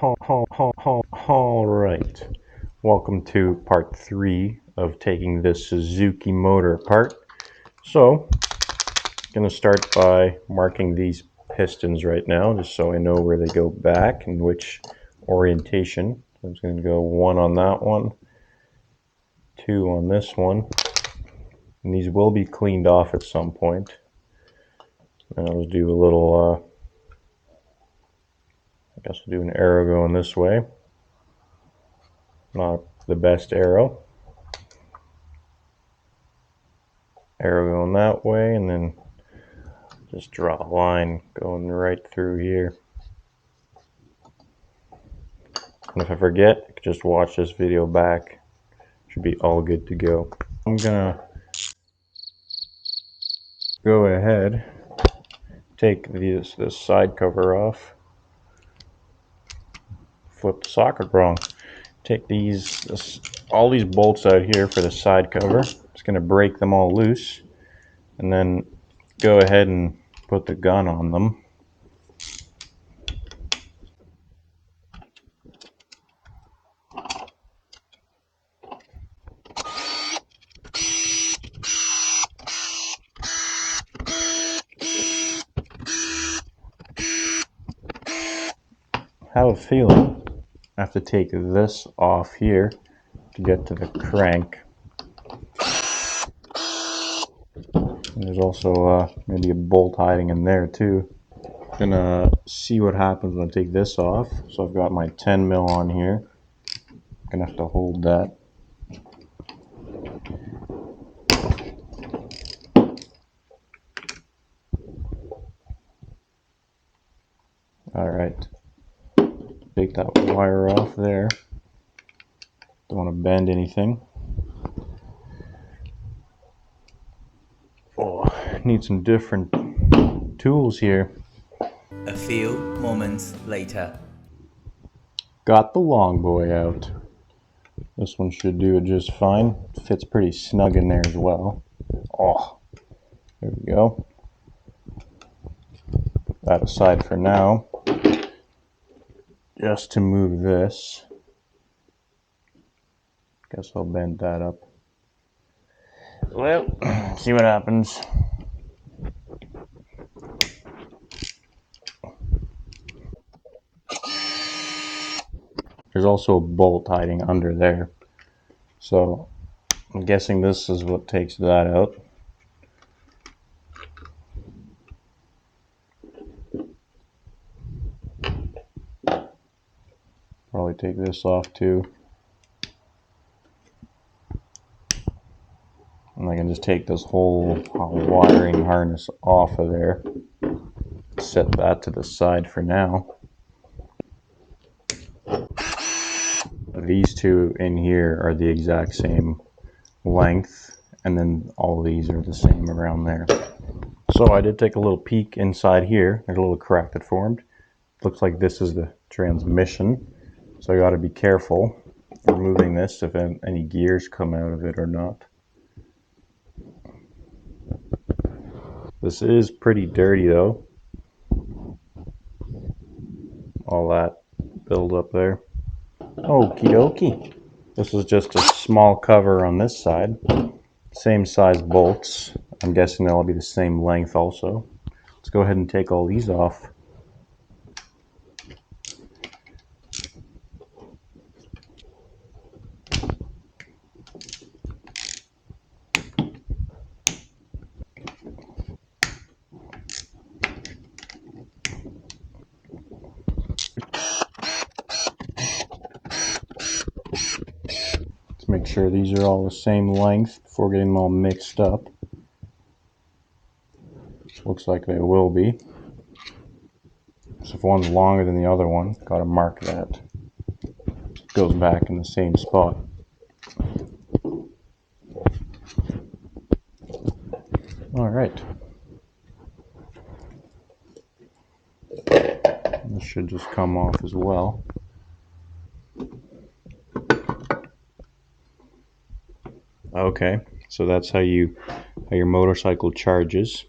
All right, welcome to part 3 of taking this Suzuki motor apart. So, I'm going to start by marking these pistons right now, just so I know where they go back and which orientation. I'm just going to go 1 on that one, 2 on this one, and these will be cleaned off at some point. And I'll just do a little, I guess we'll do an arrow going this way. Not the best arrow. Arrow going that way, and then just draw a line going right through here. And if I forget, I can just watch this video back. Should be all good to go. I'm gonna go ahead, take this side cover off, flip the socket wrong. Take all these bolts out here for the side cover. Just gonna break them all loose, and then go ahead and put the gun on them. I have a feeling I have to take this off here to get to the crank. And there's also maybe a bolt hiding in there too. Gonna see what happens when I take this off. So I've got my 10 mil on here. Gonna have to hold that. Alright. Take that wire off there. Don't want to bend anything. Oh, need some different tools here. A few moments later. Got the long boy out. This one should do it just fine. Fits pretty snug in there as well. Oh, there we go. Put that aside for now. Just to move this. Guess I'll bend that up. Well, see what happens. There's also a bolt hiding under there. So I'm guessing this is what takes that out. Probably take this off too. And I can just take this whole wiring harness off of there. Set that to the side for now. These two in here are the exact same length, and then all these are the same around there. So I did take a little peek inside here. There's a little crack that formed. Looks like this is the transmission, so I got to be careful removing this if any gears come out of it or not. This is pretty dirty though. All that build up there. Okie dokie. This is just a small cover on this side. Same size bolts. I'm guessing they'll be the same length also. Let's go ahead and take all these off. Make sure these are all the same length before getting them all mixed up. Looks like they will be. So if one's longer than the other one, gotta mark that. It goes back in the same spot. Alright. This should just come off as well. Okay, so that's how your motorcycle charges.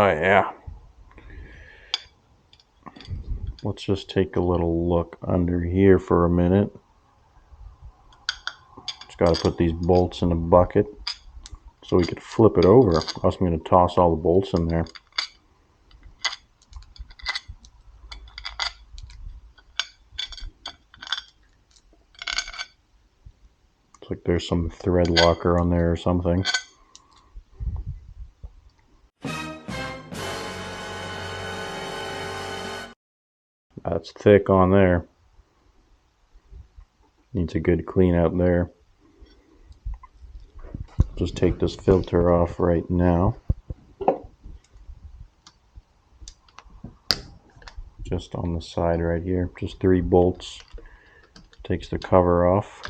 Oh yeah. Let's just take a little look under here for a minute. Just got to put these bolts in a bucket so we could flip it over. Else I'm going to toss all the bolts in there. Looks like there's some thread locker on there or something. That's thick on there. Needs a good clean out there. Just take this filter off right now. Just on the side right here. Just 3 bolts. Takes the cover off.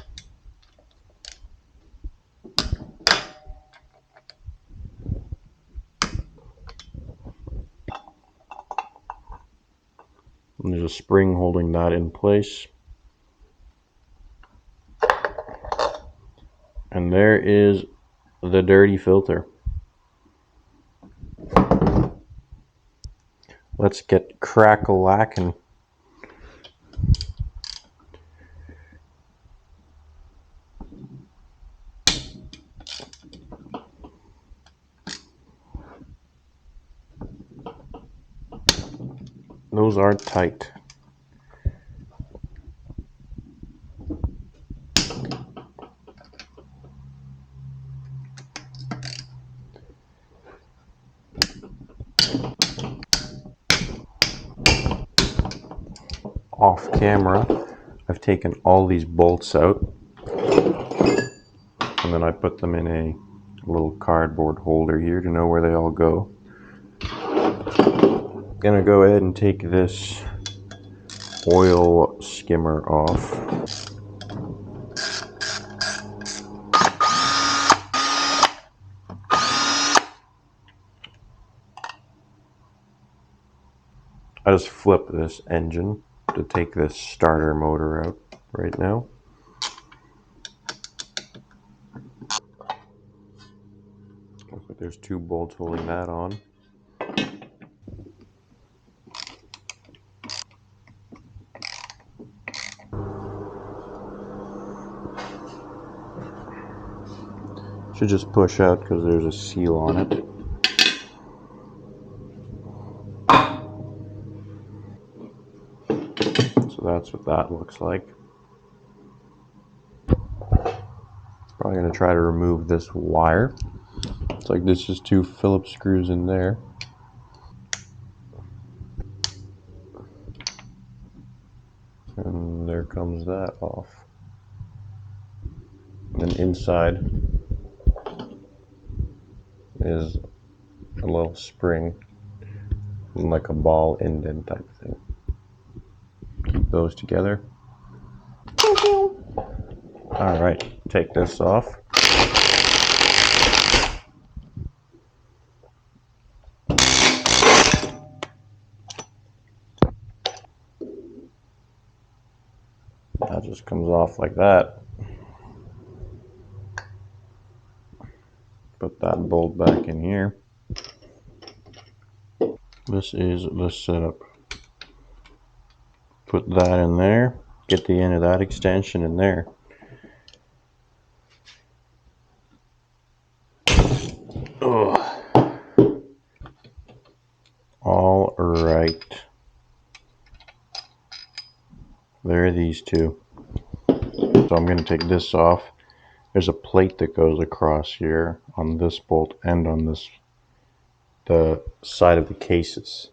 And there's a spring holding that in place. And there is the dirty filter. Let's get crack-a-lackin'. Those are tight. Off camera, I've taken all these bolts out, and then I put them in a little cardboard holder here to know where they all go. Gonna go ahead and take this oil skimmer off. I just flip this engine to take this starter motor out right now. Looks like there's 2 bolts holding that on. Should just push out because there's a seal on it. So that's what that looks like. Probably going to try to remove this wire. It's like this is 2 Phillips screws in there. And there comes that off. And inside is a little spring, like a ball indent type thing. Keep those together. Alright, take this off. That just comes off like that. Put that bolt back in here. This is the setup. Put that in there. Get the end of that extension in there. Ugh. All right. There are these 2. So I'm going to take this off. There's a plate that goes across here on this bolt and on this the side of the cases.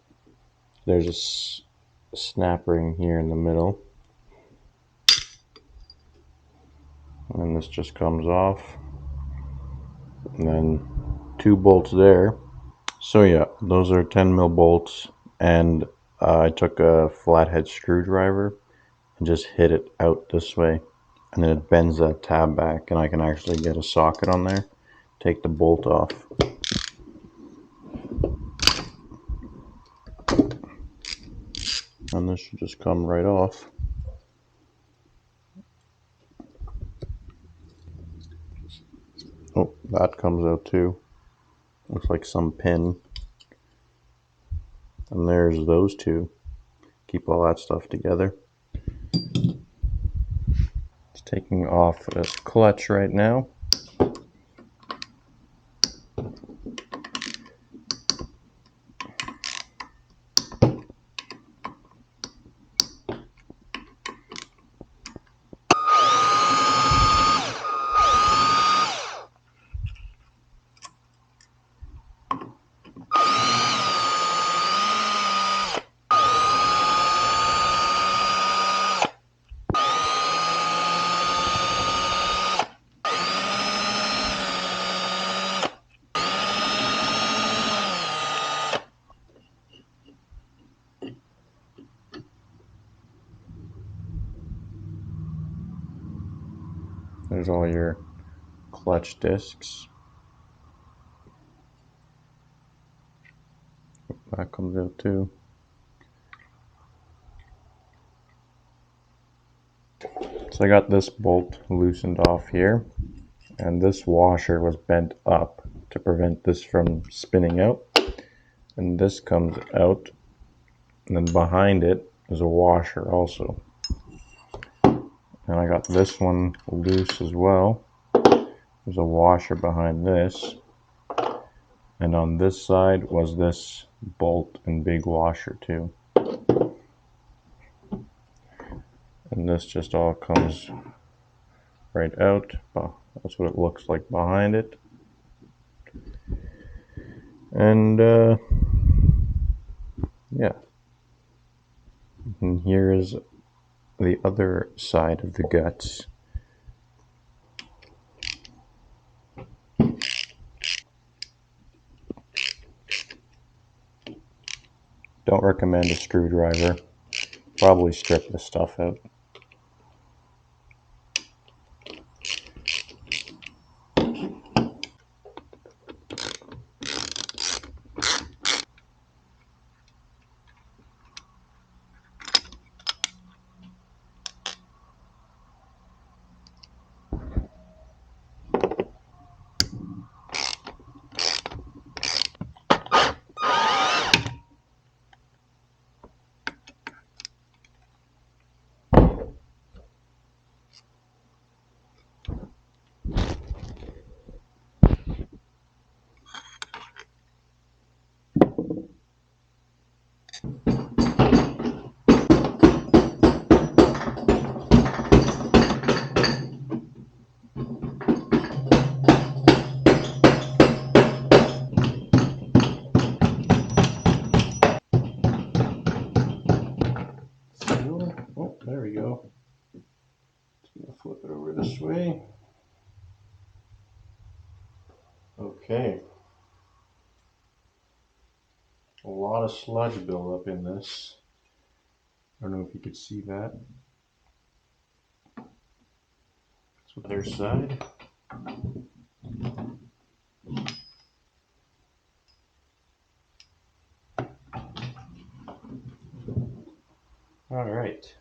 There's a snap ring here in the middle. And this just comes off. And then 2 bolts there. So yeah, those are 10mm bolts, and I took a flathead screwdriver and just hit it out this way, and then it bends that tab back, and I can actually get a socket on there, take the bolt off. And this should just come right off. Oh, that comes out too. Looks like some pin. And there's those two. Keep all that stuff together. It's taking off this clutch right now. There's all your clutch discs. That comes out too. So I got this bolt loosened off here, and this washer was bent up to prevent this from spinning out. And this comes out, and then behind it is a washer also. And I got this one loose as well. There's a washer behind this. And on this side was this bolt and big washer too. And this just all comes right out. That's what it looks like behind it. And yeah. And here is the other side of the guts. Don't recommend a screwdriver. Probably strip this stuff out. Oh, there we go. Just gonna flip it over this way. Okay. A lot of sludge buildup in this. I don't know if you could see that. That's the other side. All right.